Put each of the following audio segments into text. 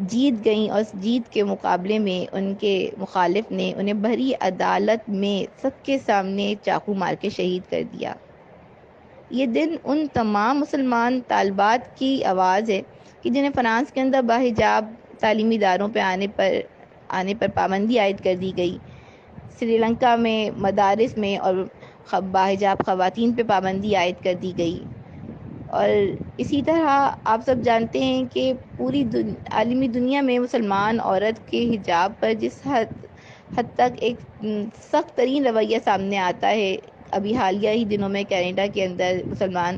جیت گئیں اور اس جیت کے مقابلے میں ان کے مخالف نے انہیں بھری عدالت میں سب کے سامنے چاقو مار کے شہید کر دیا۔ یہ دن ان تمام مسلمان طالبات کی آواز ہے کہ جنہیں فرانس کے اندر باحجاب تعلیمی اداروں پہ آنے پر پابندی عائد کر دی گئی، سری لنکا میں مدارس میں اور باحجاب خواتین پہ پابندی عائد کر دی گئی، اور اسی طرح آپ سب جانتے ہیں کہ پوری عالمی دنیا میں مسلمان عورت کے حجاب پر جس حد تک ایک سخت ترین رویہ سامنے آتا ہے۔ ابھی حالیہ ہی دنوں میں کینیڈا کے اندر مسلمان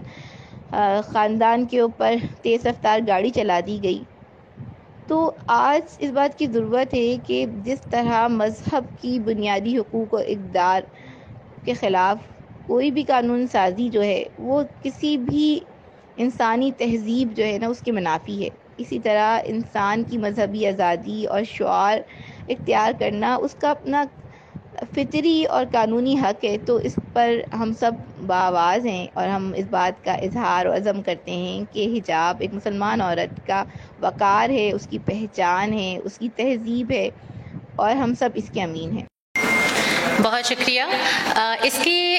خاندان کے اوپر تیز رفتار گاڑی چلا دی گئی۔ تو آج اس بات کی ضرورت ہے کہ جس طرح مذہب کی بنیادی حقوق و اقدار کے خلاف کوئی بھی قانون سازی جو ہے وہ کسی بھی انسانی تہذیب جو ہے نا اس کے منافی ہے، اسی طرح انسان کی مذہبی آزادی اور شعار اختیار کرنا اس کا اپنا فطری اور قانونی حق ہے۔ تو اس پر ہم سب باآواز ہیں اور ہم اس بات کا اظہار و عزم کرتے ہیں کہ حجاب ایک مسلمان عورت کا وقار ہے، اس کی پہچان ہے، اس کی تہذیب ہے، اور ہم سب اس کے امین ہیں۔ بہت شکریہ۔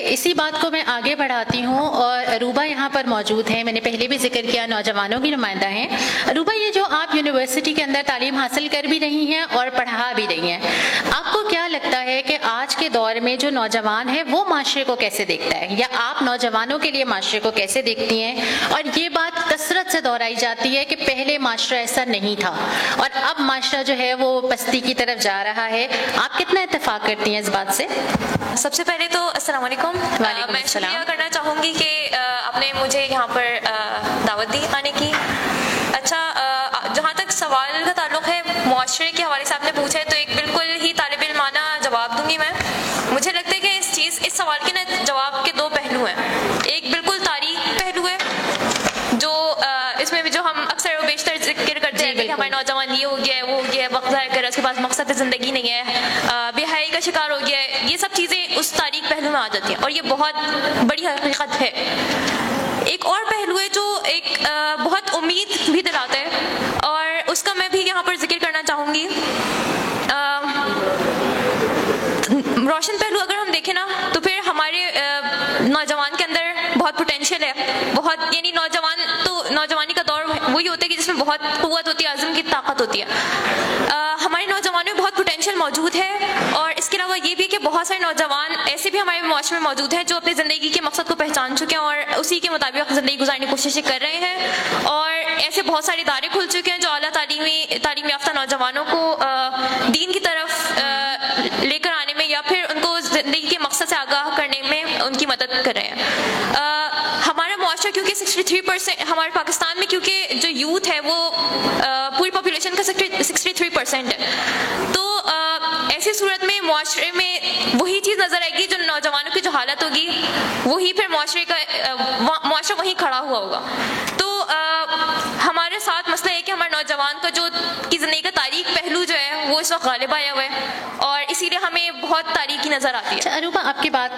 اسی بات کو میں آگے بڑھاتی ہوں، اور عروبہ یہاں پر موجود ہیں، میں نے پہلے بھی ذکر کیا نوجوانوں کی نمائندہ ہیں۔ عروبہ، یہ جو آپ یونیورسٹی کے اندر تعلیم حاصل کر بھی رہی ہیں اور پڑھا بھی رہی ہیں، آپ کو کیا لگتا ہے کہ آج کے دور میں جو نوجوان ہے وہ معاشرے کو کیسے دیکھتا ہے، یا آپ نوجوانوں کے لیے معاشرے کو کیسے دیکھتی ہیں؟ اور یہ بات کثرت سے دہرائی جاتی ہے کہ پہلے معاشرہ ایسا نہیں تھا اور اب معاشرہ جو ہے وہ پستی کی طرف جا رہا ہے، آپ کتنا اتفاق کرتی ہیں اس بات سے؟ سب سے پہلے تو السلام علیکم۔ میں شکریہ کرنا چاہوں گی کہ آپ نے مجھے یہاں پر دعوت دی آنے کی۔ اچھا، جہاں تک سوال کا تعلق ہے معاشرے کے حوالے سے آپ نے پوچھا ہے، تو ایک بالکل ہی طالب علمانہ جواب دوں گی میں۔ مجھے لگتا ہے کہ اس سوال کے نا جواب کے دو پہلو ہیں۔ ایک بالکل تاریخ پہلو ہے، جو اس میں بھی جو ہم اکثر و بیشتر ذکر کرتے ہیں کہ ہمارے نوجوان یہ ہو گیا ہے، وہ ہو گیا ہے، وقت ضائع کر رہا ہے، اس کے پاس مقصد زندگی نہیں ہے، بے حیائی کا شکار ہو گیا ہے، یہ سب چیزیں اس تاریخ پہلو میں آ جاتی ہیں، اور یہ بہت بڑی حقیقت ہے۔ ایک اور پہلو ہے جو ایک بہت امید بھی دلاتا ہے، اور اس کا میں بھی یہاں پر ذکر کرنا چاہوں گی۔ روشن پہلو اگر ہم دیکھیں نا، تو پھر ہمارے نوجوان کے اندر بہت پوٹینشیل ہے، بہت، یعنی نوجوانی کا دور وہی ہوتا ہے کہ جس میں بہت قوت ہوتی ہے، عزم کی طاقت ہوتی ہے۔ ہمارے نوجوانوں میں بہت پوٹینشیل موجود ہے، اور اس کے علاوہ یہ بھی کہ بہت سارے نوجوان ایسے بھی ہمارے معاشرے میں موجود ہیں جو اپنی زندگی کے مقصد کو پہچان چکے ہیں اور اسی کے مطابق زندگی گزارنے کی کوششیں کر رہے ہیں، اور ایسے بہت سارے ادارے کھل چکے ہیں جو اعلیٰ تعلیم یافتہ نوجوانوں کو دین کی طرف لے کر آنے میں یا پھر ان کو زندگی کے مقصد سے آگاہ کرنے میں ان کی مدد کر رہے ہیں۔ ہمارا معاشرہ کیونکہ 63%، ہمارے پاکستان میں کیونکہ جو یوتھ ہے وہ پوری پاپولیشن کا 63% ہے، تو ایسی صورت میں معاشرے میں وہی چیز نظر آئے گی، جو نوجوانوں کی جو حالت ہوگی وہی پھر معاشرہ وہیں کھڑا ہوا ہوگا۔ تو ہمارے ساتھ مسئلہ ہے کہ ہمارے نوجوان کا جو کی زندگی کا تاریخ پہلو جو ہے وہ اس وقت غالب آیا ہوا ہے، اور اسی لیے ہمیں بہت تاریخی نظر آتی ہے۔ عروبہ، آپ کی بات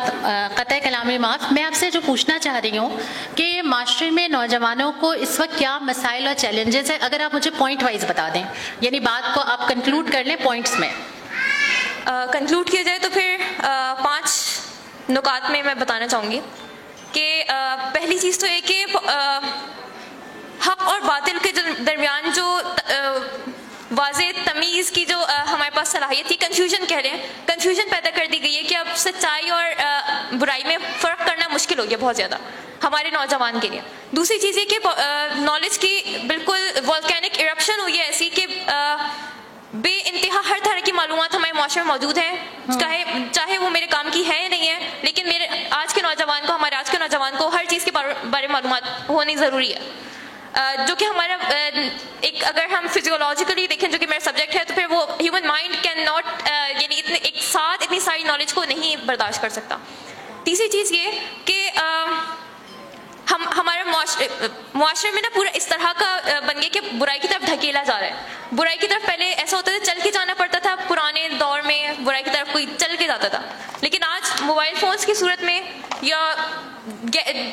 قطع کلامی معاف، میں آپ سے جو پوچھنا چاہ رہی ہوں کہ معاشرے میں نوجوانوں کو اس وقت کیا مسائل اور چیلنجز ہیں، اگر آپ مجھے پوائنٹ وائز بتا دیں، یعنی بات کو آپ کنکلوڈ کر لیں پوائنٹس میں۔ کنکلوڈ کیا جائے تو پھر 5 نکات میں بتانا چاہوں گی کہ پہلی چیز تو یہ کہ حق اور باطل کے درمیان جو واضح تمیز کی جو ہمارے پاس صلاحیت تھی، کنفیوژن کہہ رہے ہیں، کنفیوژن پیدا کر دی گئی ہے کہ اب سچائی اور برائی میں فرق کرنا مشکل ہو گیا بہت زیادہ ہمارے نوجوان کے لیے۔ دوسری چیز یہ کہ نالج کی بالکل والکینک ایرپشن ہوئی ہے ایسی کہ بے انتہا ہر طرح کی معلومات ہمارے معاشرے میں موجود ہیں، چاہے وہ میرے کام کی ہے یا نہیں ہے، لیکن ہمارے آج کے نوجوان کو ہر چیز کے بارے میں معلومات ہونی ضروری ہے، جو کہ ہمارا ایک، اگر ہم فزیولوجیکلی دیکھیں جو کہ میرا سبجیکٹ ہے، تو پھر وہ ہیومن مائنڈ کین ناٹ، یعنی ایک ساتھ اتنی ساری نالج کو نہیں برداشت کر سکتا۔ تیسری چیز یہ کہ ہمارے معاشرے میں نا پورا اس طرح کا بن گیا کہ برائی کی طرف دھکیلا جا رہا ہے۔ برائی کی طرف پہلے ایسا ہوتا تھا چل کے جانا پڑتا تھا، پرانے دور میں برائی کی طرف کوئی چل کے جاتا تھا، لیکن آج موبائل فونز کی صورت میں یا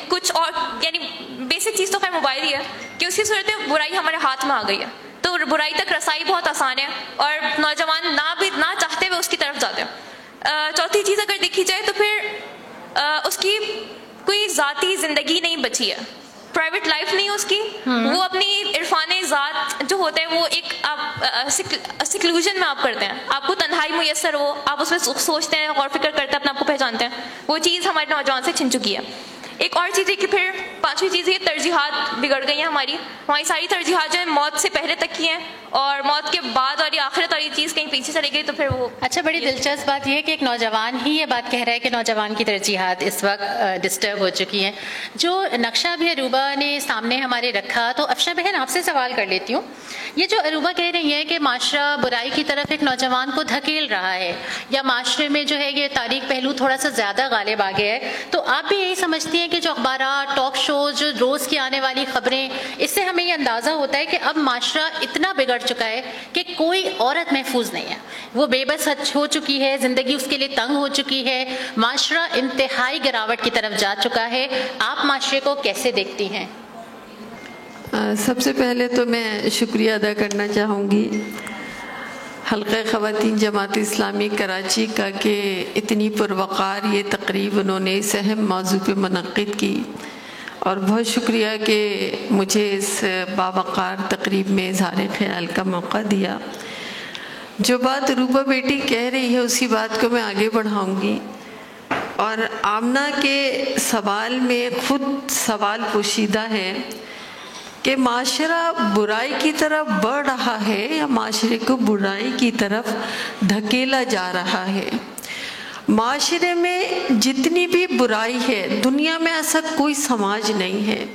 کچھ اور، یعنی بیسک چیز تو خیر موبائل ہی ہے، کہ اس کی صورت میں برائی ہمارے ہاتھ میں آ گئی ہے، تو برائی تک رسائی بہت آسان ہے اور نوجوان نہ چاہتے ہوئے اس کی طرف جاتے ہیں۔ چوتھی چیز اگر دیکھی جائے تو پھر اس کی کوئی ذاتی زندگی نہیں بچی ہے، پرائیویٹ لائف نہیں اس کی، وہ اپنی عرفان ذات جو ہوتا ہے وہ ایک آپ سیکلوژن میں آپ کرتے ہیں، آپ کو تنہائی میسر ہو، آپ اس میں سوچتے ہیں، غور فکر کرتے ہیں، اپنے آپ کو پہچانتے ہیں، وہ چیز ہمارے نوجوان سے چھن چکی ہے۔ ایک اور چیز ہے کہ پھر پانچویں چیز یہ ترجیحات بگڑ گئی ہیں ہماری ساری ترجیحات جو ہیں موت سے پہلے تک کی ہیں اور موت کے بعد اور یہ آخرت اور یہ چیز کہیں پیچھے چلی گئی تو پھر وہ اچھا، بڑی دلچسپ بات یہ ہے کہ ایک نوجوان ہی یہ بات کہہ رہا ہے کہ نوجوان کی ترجیحات اس وقت ڈسٹرب ہو چکی ہیں۔ جو نقشہ بھی عروبہ نے سامنے ہمارے رکھا، تو افشاں بہن آپ سے سوال کر لیتی ہوں، یہ جو عروبہ کہہ رہی ہے کہ معاشرہ برائی کی طرف ایک نوجوان کو دھکیل رہا ہے یا معاشرے میں جو ہے یہ تاریک پہلو تھوڑا سا زیادہ غالب آ گیا ہے، تو آپ بھی یہی سمجھتی ہیں کہ جو اخبارات، ٹاک شوز، جو روز کی آنے والی خبریں، اس سے ہمیں یہ اندازہ ہوتا ہے کہ اب معاشرہ اتنا بگڑ چکا ہے کہ کوئی عورت محفوظ نہیں ہے، وہ بے بس ہو چکی ہے، زندگی اس کے لیے تنگ ہو چکی ہے، معاشرہ انتہائی گراوٹ کی طرف جا چکا ہے، آپ معاشرے کو کیسے دیکھتی ہیں؟ سب سے پہلے تو میں شکریہ ادا کرنا چاہوں گی حلقہ خواتین جماعت اسلامی کراچی کا کہ اتنی پروقار یہ تقریب انہوں نے اس اہم موضوع پہ منعقد کی، اور بہت شکریہ کہ مجھے اس باوقار تقریب میں اظہار خیال کا موقع دیا۔ جو بات عروبہ بیٹی کہہ رہی ہے اسی بات کو میں آگے بڑھاؤں گی، اور آمنہ کے سوال میں خود سوال پوشیدہ ہے کہ معاشرہ برائی کی طرف بڑھ رہا ہے یا معاشرے کو برائی کی طرف دھکیلا جا رہا ہے۔ معاشرے میں جتنی بھی برائی ہے، دنیا میں ایسا کوئی سماج نہیں ہے،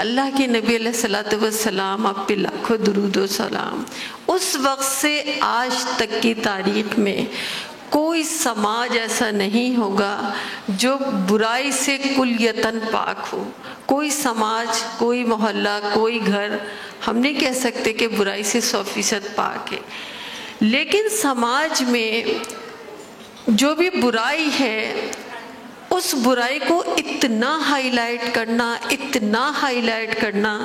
اللہ کے نبی علیہ الصلوۃ والسلام آپ پہ لاکھوں درود و سلام، اس وقت سے آج تک کی تاریخ میں کوئی سماج ایسا نہیں ہوگا جو برائی سے کلیتاً پاک ہو۔ کوئی سماج، کوئی محلہ، کوئی گھر ہم نہیں کہہ سکتے کہ برائی سے 100% پاک ہے، لیکن سماج میں جو بھی برائی ہے اس برائی کو اتنا ہائی لائٹ کرنا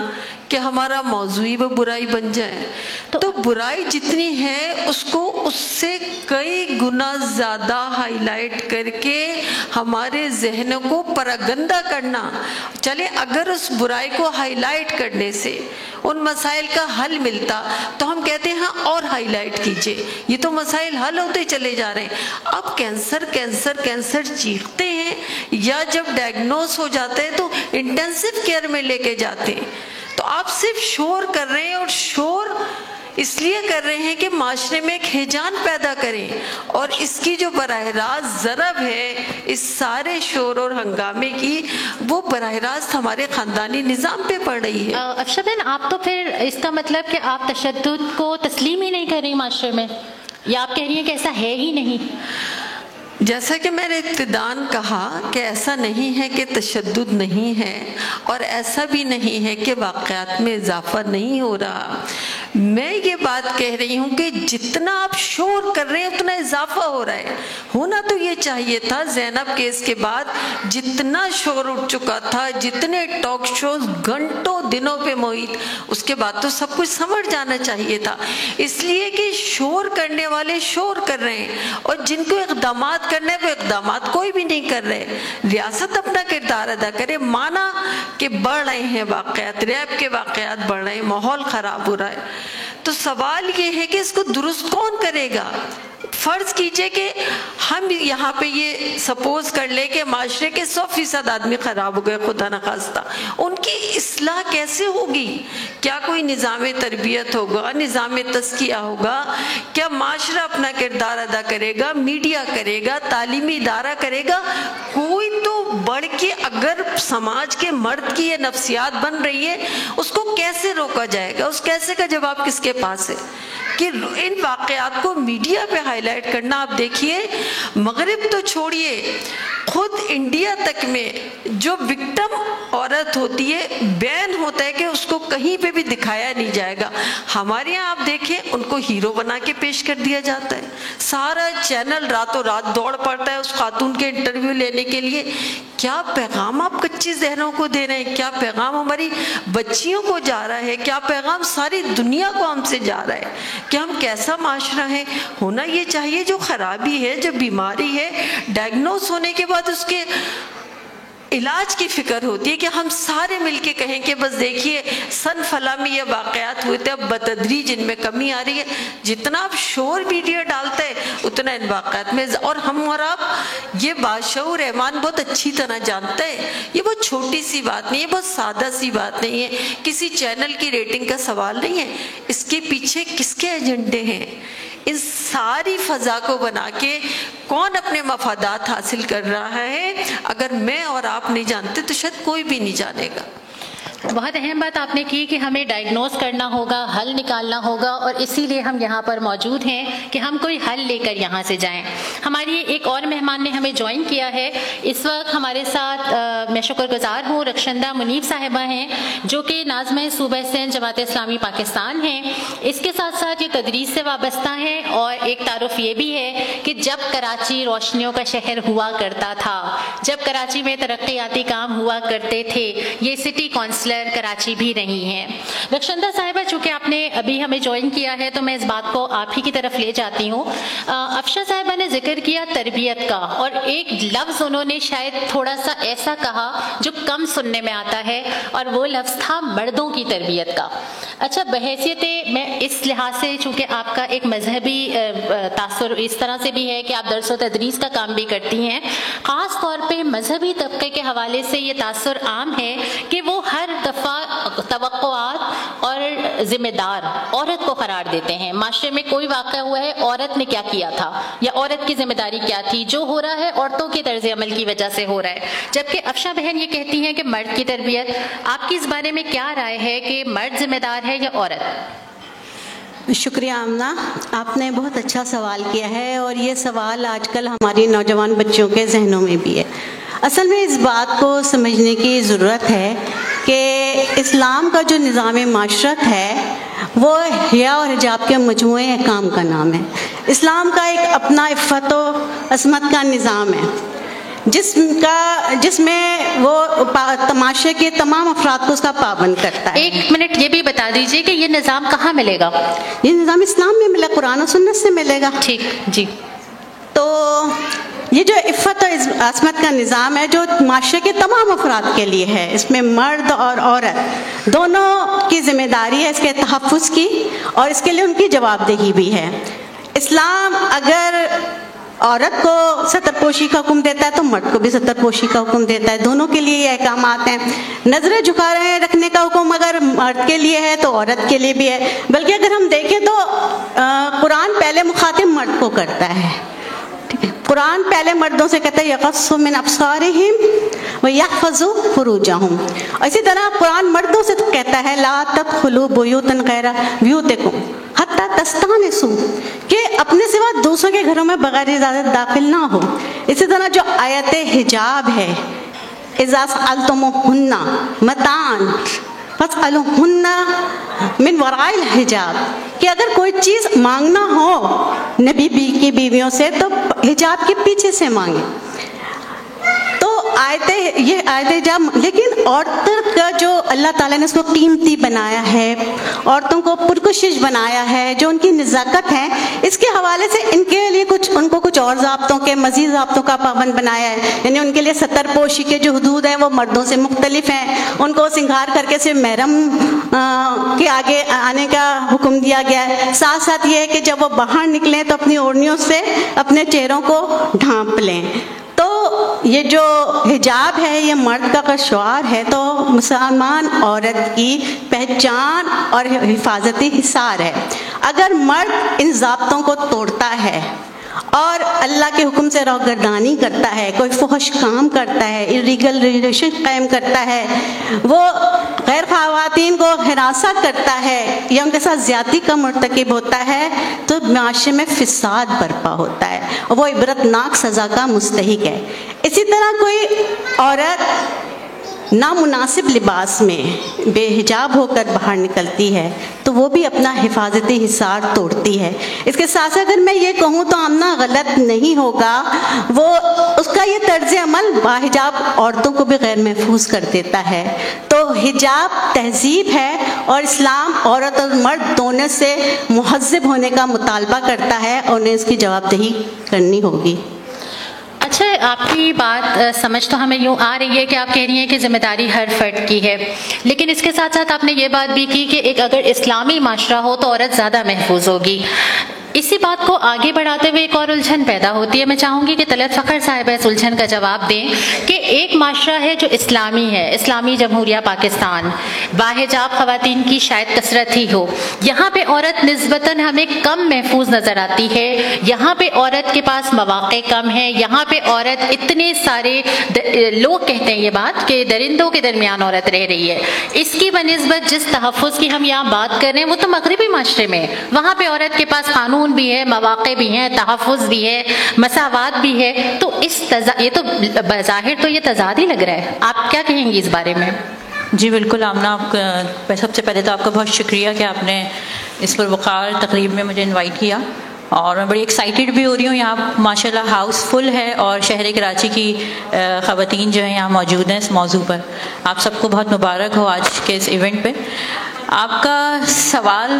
کہ ہمارا موضوعی وہ برائی بن جائے، تو برائی جتنی ہے اس کو اس سے کئی گنا زیادہ ہائی لائٹ کر کے ہمارے ذہنوں کو پراگندہ کرنا۔ چلے اگر اس برائی کو ہائی لائٹ کرنے سے ان مسائل کا حل ملتا تو ہم کہتے ہیں اور ہائی لائٹ کیجئے، یہ تو مسائل حل ہوتے چلے جا رہے ہیں۔ اب کینسر چیختے ہیں، یا جب ڈائگنوز ہو جاتے ہیں تو انٹینسو کیئر میں لے کے جاتے ہیں، تو آپ صرف شور کر رہے ہیں، اور شور اس لیے کر رہے ہیں کہ معاشرے میں ایک ہیجان پیدا کریں، اور اس کی جو براہ راست ضرب ہے اس سارے شور اور ہنگامے کی، وہ براہ راست ہمارے خاندانی نظام پہ پڑ رہی ہے۔ افشاں بہن، آپ تو پھر اس کا مطلب کہ آپ تشدد کو تسلیم ہی نہیں کر رہی معاشرے میں، یا آپ کہہ رہی ہیں کہ ایسا ہے ہی نہیں؟ جیسا کہ میں نے ابتداً کہا کہ ایسا نہیں ہے کہ تشدد نہیں ہے، اور ایسا بھی نہیں ہے کہ واقعات میں اضافہ نہیں ہو رہا۔ میں یہ بات کہہ رہی ہوں کہ جتنا آپ شور کر رہے ہیں اتنا اضافہ ہو رہا ہے۔ ہونا تو یہ چاہیے تھا، زینب کیس کے بعد جتنا شور اٹھ چکا تھا، جتنے ٹاک شوز گھنٹوں دنوں پہ محیط، اس کے بعد تو سب کچھ سمجھ جانا چاہیے تھا۔ اس لیے کہ شور کرنے والے شور کر رہے ہیں، اور جن کو اقدامات کرنے وہ اقدامات کوئی بھی نہیں کر رہے۔ ریاست اپنا کردار ادا کرے، مانا کہ بڑھ رہے ہیں واقعات، ریپ کے واقعات بڑھ رہے ہیں، ماحول خراب ہو رہا ہے، تو سوال یہ ہے کہ اس کو درست کون کرے گا؟ فرض کیجئے کہ ہم یہاں پہ یہ سپوز کر لیں کہ معاشرے کے 100% آدمی خراب ہو گئے، خدا نخواستہ، ان کی اصلاح کیسے ہوگی؟ کیا کوئی نظام تربیت ہوگا، نظام تزکیہ ہوگا؟ کیا معاشرہ اپنا کردار ادا کرے گا، میڈیا کرے گا، تعلیمی ادارہ کرے گا؟ کوئی تو بڑھ کے، اگر سماج کے مرد کی یہ نفسیات بن رہی ہے اس کو کیسے روکا جائے گا؟ اس کیسے کا جواب کس کے پاس ہے؟ کہ ان واقعات کو میڈیا پہ ہائی لائٹ کرنا۔ آپ دیکھیے، مغرب تو چھوڑیے، خود انڈیا تک میں جو وکٹم عورت ہوتی ہے، بین ہوتا ہے کہ اس کو کہیں پہ بھی دکھایا نہیں جائے گا. ہمارے یہاں آپ دیکھیں ان کو ہیرو بنا کے پیش کر دیا جاتا ہے. سارا چینل راتوں رات دوڑ پڑتا ہے اس خاتون کے انٹرویو لینے کے لیے. کیا پیغام آپ کچی ذہنوں کو دے رہے ہیں؟ کیا پیغام ہماری بچیوں کو جا رہا ہے؟ کیا پیغام ساری دنیا کو ہم سے جا رہا ہے کہ ہم کیسا معاشرہ ہے؟ ہونا یہ چاہیے جو خرابی ہے، جو بیماری ہے، ڈائگنوز ہونے کے بعد اس کے علاج کی فکر ہوتی ہے کہ ہم سارے مل کے کہیں کہ بس دیکھیے سن فلاں میں یہ واقعات ہوئے تھے، اب بتدریج ان میں کمی آ رہی ہے. جتنا آپ شور میڈیا ڈالتے ہیں اتنا ان واقعات میں، اور ہم اور آپ یہ باشعور ایمان بہت اچھی طرح جانتے ہیں یہ بہت چھوٹی سی بات نہیں ہے، بہت سادہ سی بات نہیں ہے، کسی چینل کی ریٹنگ کا سوال نہیں ہے. اس کے پیچھے کس کے ایجنڈے ہیں؟ اس ساری فضا کو بنا کے کون اپنے مفادات حاصل کر رہا ہے؟ اگر میں اور آپ نہیں جانتے تو شاید کوئی بھی نہیں جانے گا. بہت اہم بات آپ نے کی کہ ہمیں ڈائگنوز کرنا ہوگا، حل نکالنا ہوگا، اور اسی لیے ہم یہاں پر موجود ہیں کہ ہم کوئی حل لے کر یہاں سے جائیں. ہماری ایک اور مہمان نے ہمیں جوائن کیا ہے اس وقت ہمارے ساتھ. میں شکر گزار ہوں رخشندہ منیب صاحبہ ہیں جو کہ ناظمہ صوبہ سندھ جماعت اسلامی پاکستان ہیں. اس کے ساتھ ساتھ یہ تدریس سے وابستہ ہیں، اور ایک تعارف یہ بھی ہے کہ جب کراچی روشنیوں کا شہر ہوا کرتا تھا، جب کراچی میں ترقیاتی کام ہوا کرتے تھے، یہ سٹی کونسلر کراچی بھی رہی ہیں. رخشندہ صاحبہ چونکہ آپ نے ابھی ہمیں جوائن کیا ہے تو میں اس بات کو آپ ہی کی طرف لے جاتی ہوں. افشا صاحبہ نے ذکر کیا تربیت کا، اور ایک لفظ انہوں نے شاید تھوڑا سا ایسا کہا جو کم سننے میں آتا ہے، اور وہ لفظ تھا مردوں کی تربیت کا. اچھا، بحیثیت میں اس لحاظ سے چونکہ آپ کا ایک مذہبی تاثر اس طرح سے بھی ہے کہ آپ درس و تدریس کا کام بھی کرتی ہیں، خاص طور پہ مذہبی طبقے کے حوالے سے یہ تاثر عام ہے کہ وہ ہر دفعہ توقعات اور ذمہ دار عورت کو قرار دیتے ہیں. معاشرے میں کوئی واقعہ ہوا ہے، عورت نے کیا کیا تھا یا عورت کی ذمہ داری کیا تھی، جو ہو رہا ہے عورتوں کے طرز عمل کی وجہ سے ہو رہا ہے. جبکہ افشا بہن یہ کہتی ہیں کہ مرد کی تربیت. آپ کی اس بارے میں کیا رائے ہے کہ مرد ذمہ دار ہے یا عورت؟ شکریہ آمنہ، آپ نے بہت اچھا سوال کیا ہے، اور یہ سوال آج کل ہماری نوجوان بچوں کے ذہنوں میں بھی ہے. اصل میں اس بات کو سمجھنے کی ضرورت ہے کہ اسلام کا جو نظام معاشرت ہے وہ حیا اور حجاب کے مجموعے احکام کا نام ہے. اسلام کا ایک اپنا عفت و عصمت کا نظام ہے جس میں وہ تماشے کے تمام افراد کو اس کا پابند کرتا ہے. ایک منٹ یہ بھی بتا دیجئے کہ یہ نظام کہاں ملے گا؟ یہ نظام اسلام میں ملے، قرآن و سنت سے ملے گا. ٹھیک جی. تو یہ جو عفت و عصمت کا نظام ہے جو معاشرے کے تمام افراد کے لیے ہے، اس میں مرد اور عورت دونوں کی ذمہ داری ہے اس کے تحفظ کی، اور اس کے لیے ان کی جواب دہی بھی ہے. اسلام اگر عورت کو ستر پوشی کا حکم دیتا ہے تو مرد کو بھی ستر پوشی کا حکم دیتا ہے. دونوں کے لیے یہ احکامات ہیں. نظریں جھکائے رکھنے کا حکم اگر مرد کے لیے ہے تو عورت کے لیے بھی ہے. بلکہ اگر ہم دیکھیں تو قرآن پہلے مخاطب مرد کو کرتا ہے. قرآن پہلے مردوں سے کہتا ہے یغضوا من ابصارہم ویحفظوا فروجہم. اسی طرح قرآن مردوں سے کہتا ہے لا تدخلوا بیوتا غیر بیوتکم حتی تستانسوا، کہ اپنے سوا دوسروں کے گھروں میں بغیر اجازت داخل نہ ہو. اسی طرح جو آیت حجاب ہے اذا سألتموہن متاعا فاسألوہن من وراء الحجاب، کہ اگر کوئی چیز مانگنا ہو نبی کی بیویوں سے تو حجاب کے پیچھے سے مانگے. تو یہ آیت حجاب، لیکن عورتوں کا جو اللہ تعالیٰ نے اس کو قیمتی بنایا ہے، عورتوں کو پرکشش بنایا ہے، جو ان کی نزاکت ہے، اس کے حوالے سے ان کے لیے ان کو کچھ اور ضابطوں کے مزید ضابطوں کا پابند بنایا ہے. یعنی ان کے لیے ستر پوشی کے جو حدود ہیں وہ مردوں سے مختلف ہیں. ان کو سنگار کر کے صرف محرم کے آگے آنے کا حکم دیا گیا ہے. ساتھ ساتھ یہ ہے کہ جب وہ باہر نکلیں تو اپنی اوڑھنیوں سے اپنے چہروں کو ڈھانپ لیں. تو یہ جو حجاب ہے یہ مرد کا شعار ہے، تو مسلمان عورت کی پہچان اور حفاظتی حصار ہے. اگر مرد ان ضابطوں کو توڑتا ہے اور اللہ کے حکم سے روگردانی کرتا ہے، کوئی فحش کام کرتا ہے، الیگل ریلیشن قائم کرتا ہے، وہ غیر خواتین کو ہراساں کرتا ہے یا ان کے ساتھ زیادتی کا مرتکب ہوتا ہے، تو معاشرے میں فساد برپا ہوتا ہے، وہ عبرتناک سزا کا مستحق ہے. اسی طرح کوئی عورت نامناسب لباس میں بے حجاب ہو کر باہر نکلتی ہے تو وہ بھی اپنا حفاظتی حصار توڑتی ہے۔ اس کے ساتھ ساتھ اگر میں یہ کہوں تو آمنہ غلط نہیں ہوگا، وہ اس کا یہ طرز عمل باحجاب عورتوں کو بھی غیر محفوظ کر دیتا ہے۔ تو حجاب تہذیب ہے اور اسلام عورت اور مرد دونوں سے مہذب ہونے کا مطالبہ کرتا ہے اور انہیں اس کی جواب دہی کرنی ہوگی۔ اچھا، آپ کی بات سمجھ تو ہمیں یوں آ رہی ہے کہ آپ کہہ رہی ہیں کہ ذمہ داری ہر فرد کی ہے، لیکن اس کے ساتھ ساتھ آپ نے یہ بات بھی کی کہ ایک اگر اسلامی معاشرہ ہو تو عورت زیادہ محفوظ ہوگی۔ اسی بات کو آگے بڑھاتے ہوئے ایک اور الجھن پیدا ہوتی ہے۔ میں چاہوں گی کہ طلعت فخر صاحب اس الجھن کا جواب دیں کہ ایک معاشرہ ہے جو اسلامی ہے، اسلامی جمہوریہ پاکستان، باحجاب خواتین کی شاید کثرت ہی ہو، یہاں پہ عورت نسبتاً ہمیں کم محفوظ نظر آتی ہے، یہاں پہ عورت کے پاس مواقع کم ہیں، یہاں پہ عورت اتنے سارے لوگ کہتے ہیں یہ بات کہ درندوں کے درمیان عورت رہ رہی ہے۔ اس کی بنسبت جس تحفظ کی ہم یہاں بات کر رہے ہیں وہ تو مغربی معاشرے میں، وہاں پہ عورت کے پاس قانون بھی ہے، مواقع بھی ہیں، تحفظ بھی ہے، مساوات بھی ہے۔ تو یہ تو بظاہر تو یہ تضاد ہی لگ رہا ہے۔ آپ کیا کہیں گی اس بارے میں؟ جی بالکل آمنہ، آپ کا سب سے پہلے تو آپ کا بہت شکریہ کہ آپ نے اس پر وقار تقریب میں مجھے انوائٹ کیا، اور میں بڑی ایکسائٹیڈ بھی ہو رہی ہوں۔ یہاں ماشاءاللہ ہاؤس فل ہے اور شہر کراچی کی خواتین جو ہیں یہاں موجود ہیں اس موضوع پر۔ آپ سب کو بہت مبارک ہو آج کے اس ایونٹ پہ۔ آپ کا سوال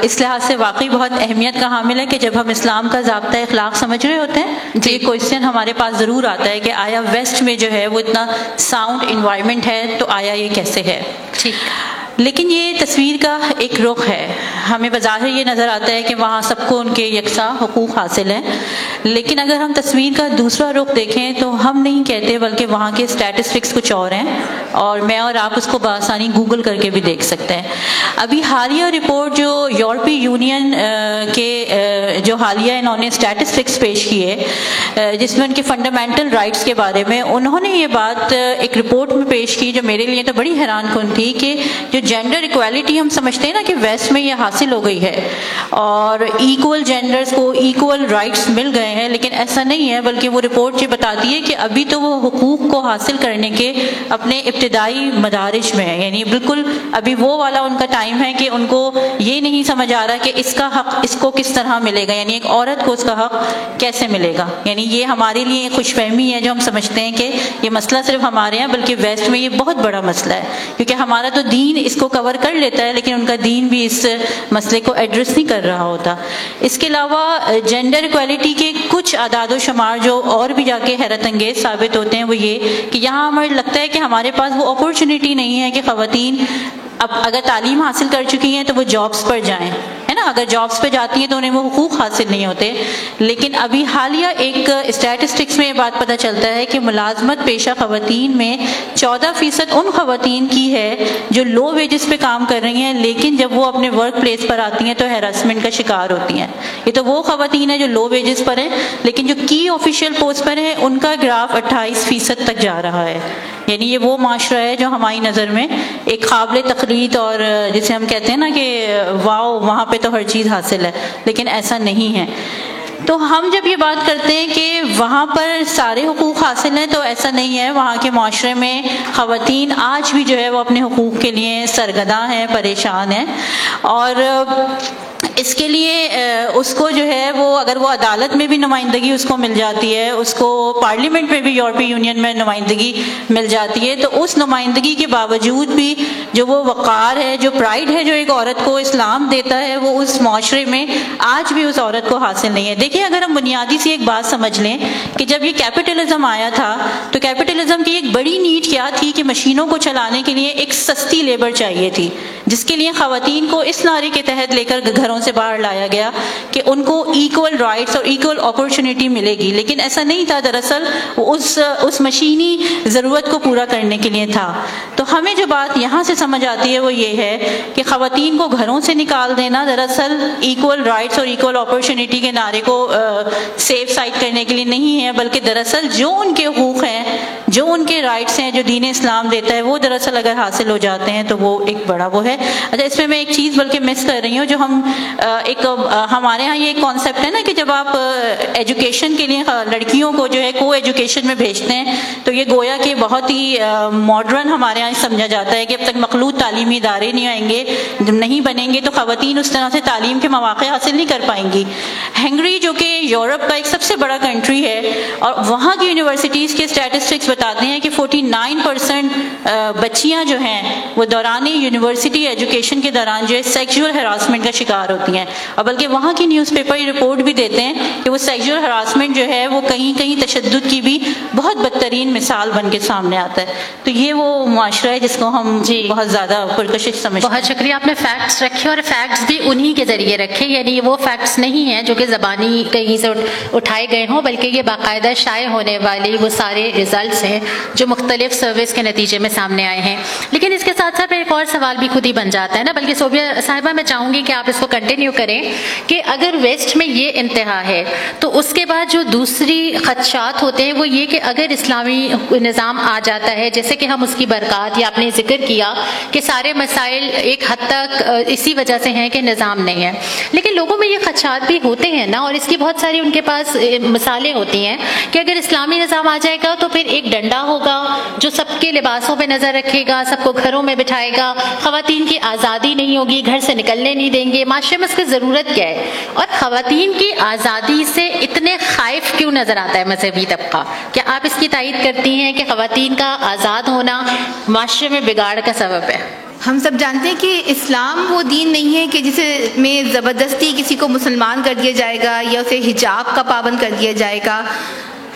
اس لحاظ سے واقعی بہت اہمیت کا حامل ہے کہ جب ہم اسلام کا ضابطہ اخلاق سمجھ رہے ہوتے ہیں تو یہ کوئسچن ہمارے پاس ضرور آتا ہے کہ آیا ویسٹ میں جو ہے وہ اتنا ساؤنڈ انوائرمنٹ ہے تو آیا یہ کیسے ہے؟ ٹھیک، لیکن یہ تصویر کا ایک رخ ہے۔ ہمیں بظاہر یہ نظر آتا ہے کہ وہاں سب کو ان کے یکساں حقوق حاصل ہیں، لیکن اگر ہم تصویر کا دوسرا رخ دیکھیں تو ہم نہیں کہتے بلکہ وہاں کے اسٹیٹسٹکس کچھ اور ہیں، اور میں اور آپ اس کو بآسانی گوگل کر کے بھی دیکھ سکتے ہیں۔ ابھی حالیہ رپورٹ جو یورپی یونین کے جو حالیہ انہوں نے اسٹیٹسٹکس پیش کیے جس میں ان کے فنڈامنٹل رائٹس کے بارے میں انہوں نے یہ بات ایک رپورٹ میں پیش کی جو میرے لیے تو بڑی حیران کن تھی کہ جو جینڈر ایکویلٹی ہم سمجھتے ہیں نا کہ ویسٹ میں یہ حاصل ہو گئی ہے اور ایکول جینڈرز کو ایکول رائٹس مل گئے ہیں، لیکن ایسا نہیں ہے، بلکہ وہ رپورٹ یہ بتاتی ہے کہ ابھی تو وہ حقوق کو حاصل کرنے کے اپنے ابتدائی مدارج میں ہیں، یعنی بالکل ابھی وہ والا ان کا ٹائم ہے کہ ان کو یہ نہیں سمجھ آ رہا کہ اس کا حق اس کو کس طرح ملے گا، یعنی ایک عورت کو اس کا حق کیسے ملے گا۔ یعنی یہ ہمارے لیے ایک خوش فہمی ہے جو ہم سمجھتے ہیں کہ یہ مسئلہ صرف ہمارے ہیں، بلکہ ویسٹ میں یہ بہت بڑا مسئلہ ہے، کیونکہ ہمارا تو دین اس کو کور کر لیتا ہے لیکن ان کا دین بھی اس مسئلے کو ایڈریس نہیں کر رہا ہوتا۔ اس کے علاوہ جینڈر ایکویلٹی کے کچھ اعداد و شمار جو اور بھی جا کے حیرت انگیز ثابت ہوتے ہیں وہ یہ کہ یہاں ہمیں لگتا ہے کہ ہمارے پاس وہ اپورچونٹی نہیں ہے کہ خواتین اب اگر تعلیم حاصل کر چکی ہیں تو وہ جابس پر جائیں، ہے نا، اگر جابس پہ جاتی ہیں تو انہیں وہ حقوق حاصل نہیں ہوتے۔ لیکن ابھی حالیہ ایک اسٹیٹسٹکس میں یہ بات پتہ چلتا ہے کہ ملازمت پیشہ خواتین میں 14% ان خواتین کی ہے جو لو ویجز پہ کام کر رہی ہیں، لیکن جب وہ اپنے ورک پلیس پر آتی ہیں تو ہیراسمنٹ کا شکار ہوتی ہیں۔ یہ تو وہ خواتین ہیں جو لو ویجز پر ہیں، لیکن جو کی آفیشیل پوسٹ پر ہیں ان کا گراف 28% تک جا رہا ہے۔ یعنی یہ وہ معاشرہ ہے جو ہماری نظر میں ایک قابل تقلید اور جسے ہم کہتے ہیں نا کہ واو وہاں پہ تو ہر چیز حاصل ہے، لیکن ایسا نہیں ہے۔ تو ہم جب یہ بات کرتے ہیں کہ وہاں پر سارے حقوق حاصل ہیں تو ایسا نہیں ہے، وہاں کے معاشرے میں خواتین آج بھی جو ہے وہ اپنے حقوق کے لیے سرگرداں ہیں، پریشان ہیں، اور اس کے لیے اس کو جو ہے وہ اگر وہ عدالت میں بھی نمائندگی اس کو مل جاتی ہے، اس کو پارلیمنٹ میں بھی یورپی یونین میں نمائندگی مل جاتی ہے، تو اس نمائندگی کے باوجود بھی جو وہ وقار ہے، جو پرائڈ ہے جو ایک عورت کو اسلام دیتا ہے، وہ اس معاشرے میں آج بھی اس عورت کو حاصل نہیں ہے۔ دیکھیں اگر ہم بنیادی سی ایک بات سمجھ لیں کہ جب یہ کیپٹلزم آیا تھا تو کیپٹلزم کی ایک بڑی نیڈ کیا تھی کہ مشینوں کو چلانے کے لیے ایک سستی لیبر چاہیے تھی، جس کے لیے خواتین کو اس نعرے کے تحت لے کر گھروں سے باہر لایا گیا کہ ان کو ایکول رائٹس اور ایکول اپورچونٹی ملے گی، لیکن ایسا نہیں تھا، دراصل اس مشینی ضرورت کو پورا کرنے کے لیے تھا۔ تو ہمیں جو بات یہاں سے سمجھ آتی ہے وہ یہ ہے کہ خواتین کو گھروں سے نکال دینا دراصل ایکول رائٹس اور ایکول اپورچونٹی کے نعرے کو سیف سائڈ کرنے کے لیے نہیں ہے، بلکہ دراصل جو ان کے حقوق ہیں، جو ان کے رائٹس ہیں، جو دین اسلام دیتا ہے، وہ دراصل اگر حاصل ہو جاتے ہیں تو وہ ایک بڑا وہ ہے۔ ہے. اچھا اس میں ایک چیز بلکہ مس کر رہی ہوں جو ہم ہمارے ہاں یہ ایک کانسیپٹ ہے نا کہ جب آپ ایجوکیشن کے لیے لڑکیوں کو جو ہے کو ایجوکیشن میں بھیجتے ہیں تو یہ گویا کہ بہت ہی ماڈرن ہمارے یہاں سمجھا جاتا ہے کہ اب تک مخلوط تعلیمی ادارے نہیں آئیں گے, نہیں بنیں گے تو خواتین اس طرح سے تعلیم کے مواقع حاصل نہیں کر پائیں گی. ہنگری جو کہ یورپ کا ایک سب سے بڑا کنٹری ہے اور وہاں کی یونیورسٹیز کے اسٹیٹسٹکس بتاتے ہیں کہ 49% بچیاں جو ہیں وہ دوران یونیورسٹی ایجوکیشن کے دوران جو ہے سیکشول ہراسمنٹ کا شکار ہوتی ہیں, اور بلکہ وہاں کی نیوز پیپر رپورٹ بھی دیتے ہیں کہ وہ سیکشول ہراسمنٹ جو ہے وہ کہیں کہیں تشدد کی بھی بہت بدترین مثال بن کے سامنے آتا ہے. تو یہ وہ معاشرہ ہے جس کو ہم بہت زیادہ پرکشش سمجھتے ہیں. بہت شکریہ, آپ نے فیکٹس رکھے اور فیکٹس بھی انہی کے ذریعے رکھے, یعنی وہ فیکٹس نہیں ہیں جو کہ زبانی کہیں سے اٹھائے گئے ہوں, بلکہ یہ باقاعدہ شائع ہونے والی وہ سارے ریزلٹس ہیں جو مختلف سروس کے نتیجے میں سامنے آئے ہیں. لیکن اس کے ساتھ ساتھ ایک اور سوال بھی خود ہی بن جاتا ہے نا, بلکہ صوبیہ صاحبہ میں چاہوں گی کہ آپ اس کو کنٹینیو کریں کہ اگر ویسٹ میں یہ انتہا ہے تو اس کے بعد جو دوسری خدشات ہوتے ہیں وہ یہ کہ اگر اسلامی نظام آ جاتا ہے, جیسے کہ ہم اس کی برکات یا آپ نے ذکر کیا کہ سارے مسائل ایک حد تک اسی وجہ سے ہیں کہ نظام نہیں ہے, لیکن لوگوں میں یہ خدشات بھی ہوتے ہیں نا, اور اس کی بہت ساری ان کے پاس مثالیں ہوتی ہیں کہ اگر اسلامی نظام آ جائے گا تو پھر ایک ڈنڈا ہوگا جو سب کے لباسوں پہ نظر رکھے گا, سب کو گھروں میں بٹھائے گا, خواتین کی آزادی نہیں ہوگی, گھر سے نکلنے نہیں دیں گے. معاشرے میں اس کی ضرورت کیا ہے, اور خواتین کی آزادی سے اتنے خائف کیوں نظر آتا ہے مذہبی طبقہ؟ کیا آپ اس کی تائید کرتی ہیں کہ خواتین کا آزاد ہونا معاشرے میں بگاڑ کا سبب ہے؟ ہم سب جانتے ہیں کہ اسلام وہ دین نہیں ہے کہ جسے میں زبردستی کسی کو مسلمان کر دیا جائے گا یا اسے حجاب کا پابند کر دیا جائے گا.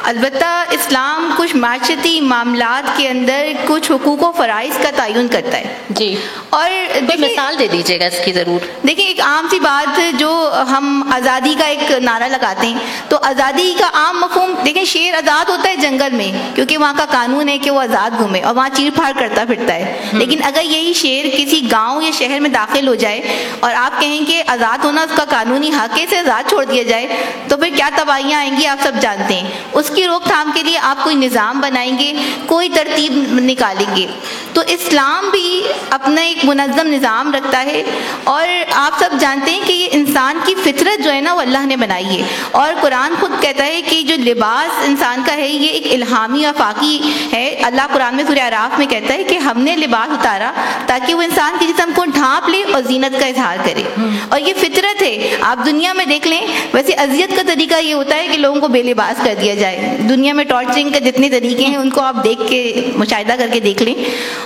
البتہ اسلام کچھ معاشرتی معاملات کے اندر کچھ حقوق و فرائض کا تعین کرتا ہے. جی, اور مثال دے دیجیے گا اس کی ضرور. دیکھیں ایک عام سی بات جو ہم آزادی کا ایک نعرہ لگاتے ہیں تو آزادی کا عام مفہوم, دیکھیں شیر آزاد ہوتا ہے جنگل میں کیونکہ وہاں کا قانون ہے کہ وہ آزاد گھومے اور وہاں چیر پھاڑ کرتا پھرتا ہے, لیکن اگر یہی شیر کسی گاؤں یا شہر میں داخل ہو جائے اور آپ کہیں کہ آزاد ہونا اس کا قانونی حق ہے, سے آزاد چھوڑ دیا جائے تو پھر کیا تباہیاں آئیں گی آپ سب جانتے ہیں. اس کی روک تھام کے لیے آپ کوئی نظام بنائیں گے, کوئی ترتیب نکالیں گے. تو اسلام بھی اپنا ایک منظم نظام رکھتا ہے, اور آپ سب جانتے ہیں کہ یہ انسان کی فطرت جو ہے نا وہ اللہ نے بنائی ہے, اور قرآن خود کہتا ہے کہ جو لباس انسان کا ہے یہ ایک الہامی آفاقی ہے. اللہ قرآن میں سورہ اعراف میں کہتا ہے کہ ہم نے لباس اتارا تاکہ وہ انسان کے جسم کو ڈھانپ لے اور زینت کا اظہار کرے, اور یہ فطرت ہے. آپ دنیا میں دیکھ لیں, ویسے اذیت کا طریقہ یہ ہوتا ہے کہ لوگوں کو بے لباس کر دیا جائے. دنیا میں ٹارچرنگ کے جتنے طریقے ہیں ان کو آپ دیکھ کے مشاہدہ کر کے دیکھ لیں.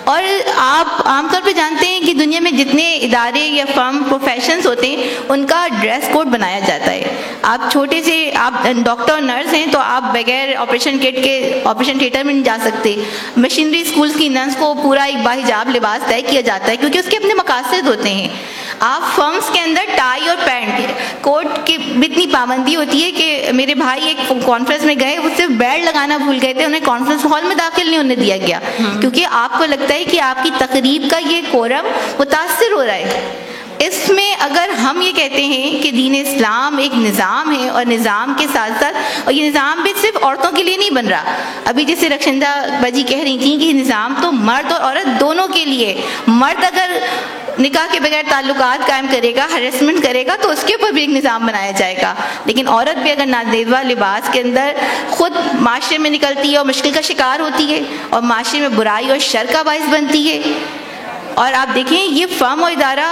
اور آپ عام طور پہ جانتے ہیں کہ دنیا میں جتنے ادارے یا فرم پروفیشنز ہوتے ہیں ان کا ڈریس کوڈ بنایا جاتا ہے. آپ چھوٹے سے آپ ڈاکٹر نرس ہیں تو آپ بغیر آپریشن کٹ کے آپریشن تھیٹر میں نہیں جا سکتے. مشینری اسکولس کی نرس کو پورا ایک باحجاب لباس طے کیا جاتا ہے کیونکہ اس کے اپنے مقاصد ہوتے ہیں. آپ فرمز کے اندر ٹائی اور پینٹ کوٹ کی بھی اتنی پابندی ہوتی ہے کہ میرے بھائی ایک کانفرنس میں گئے, وہ صرف بیلٹ لگانا بھول گئے تھے, انہیں کانفرنس ہال میں داخل نہیں ہونے دیا گیا کیونکہ آپ کو لگتا ہے کہ آپ کی تقریب کا یہ کورم متاثر ہو رہا ہے. اس میں اگر ہم یہ کہتے ہیں کہ دین اسلام ایک نظام ہے اور نظام کے ساتھ ساتھ, اور یہ نظام بھی صرف عورتوں کے لیے نہیں بن رہا, ابھی جیسے رخشندہ باجی کہہ رہی تھیں کہ نظام تو مرد اور عورت دونوں کے لیے. مرد اگر نکاح کے بغیر تعلقات قائم کرے گا, ہریسمنٹ کرے گا تو اس کے اوپر بھی ایک نظام بنایا جائے گا, لیکن عورت بھی اگر نادیدہ لباس کے اندر خود معاشرے میں نکلتی ہے اور مشکل کا شکار ہوتی ہے اور معاشرے میں برائی اور شر کا باعث بنتی ہے. اور آپ دیکھیں یہ فرم اور ادارہ